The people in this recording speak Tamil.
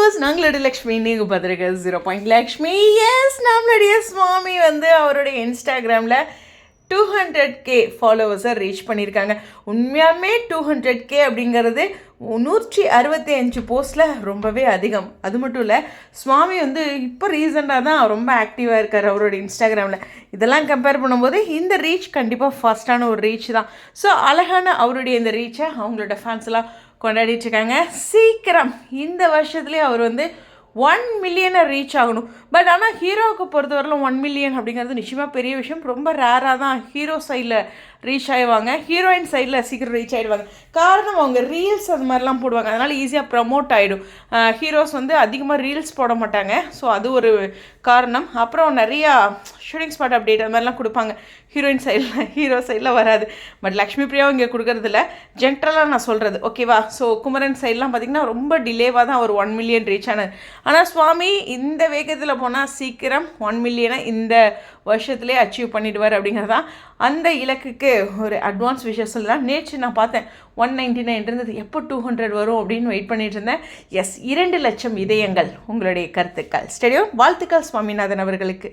வியூவர்ஸ், நாங்களுடைய லக்ஷ்மி, நீங்கள் பார்த்துருக்க 0 லக்ஷ்மி. எஸ், நம்மளுடைய சுவாமி வந்து அவருடைய இன்ஸ்டாகிராமில் 200K ஃபாலோவர்ஸை ரீச் பண்ணியிருக்காங்க. உண்மையாலுமே 200K அப்படிங்கிறது 165 போஸ்ட்டில் ரொம்பவே அதிகம். அது மட்டும் இல்லை, சுவாமி வந்து இப்போ ரீசெண்டாக தான் ரொம்ப ஆக்டிவாக இருக்கார் அவரோட இன்ஸ்டாகிராமில். இதெல்லாம் கம்பேர் பண்ணும்போது இந்த ரீச் கண்டிப்பாக ஃபஸ்ட்டான ஒரு ரீச் தான். ஸோ அழகான அவருடைய இந்த ரீச்சை அவங்களோட ஃபேன்ஸ்லாம் கொண்டாடிட்டுருக்காங்க. சீக்கிரம் இந்த வருஷத்துலேயே அவர் வந்து 1 மில்லியனை ரீச் ஆகணும். பட் ஆனால் ஹீரோவுக்கு பொறுத்தவரையிலும் 1 மில்லியன் அப்படிங்கிறது நிச்சயமாக பெரிய விஷயம். ரொம்ப ரேராக தான் ஹீரோ சைடில் ரீச் ஆகிடுவாங்க, ஹீரோயின் சைடில் சீக்கிரம் ரீச் ஆகிடுவாங்க. காரணம், அவங்க ரீல்ஸ் அது மாதிரிலாம் போடுவாங்க, அதனால் ஈஸியாக ப்ரமோட் ஆகிடும். ஹீரோஸ் வந்து அதிகமாக ரீல்ஸ் போட மாட்டாங்க, ஸோ அது ஒரு காரணம். அப்புறம் நிறையா ஷூட்டிங் ஸ்பாட் அப்டேட் அது மாதிரிலாம் கொடுப்பாங்க ஹீரோயின் சைடில், ஹீரோ சைடில் வராது. பட் லக்ஷ்மி பிரியாவும் இங்கே கொடுக்கறதில்ல, ஜென்ரலாக நான் சொல்கிறது, ஓகேவா? ஸோ குமரன் சைட்லாம் பார்த்திங்கன்னா ரொம்ப டிலேவாக தான் ஒரு 1 மில்லியன் ரீச் ஆனது. ஆனால் சுவாமி இந்த வேகத்தில் போனால் சீக்கிரம் 1 மில்லியனை இந்த வருஷத்துலேயே அச்சீவ் பண்ணிடுவார் அப்படிங்கிறதான் அந்த இலக்குக்கு ஒரு அட்வான்ஸ் விஷயம் சொல்லலாம். நேற்று நான் பார்த்தேன் 199 இருந்தது, எப்போ 200 வரும் அப்படின்னு வெயிட் பண்ணிட்டு இருந்தேன். எஸ், 2 லட்சம் இதயங்கள். உங்களுடைய கருத்துக்கள் ஸ்டேடியம் வாழ்த்துக்கள் சுவாமிநாதன் அவர்களுக்கு.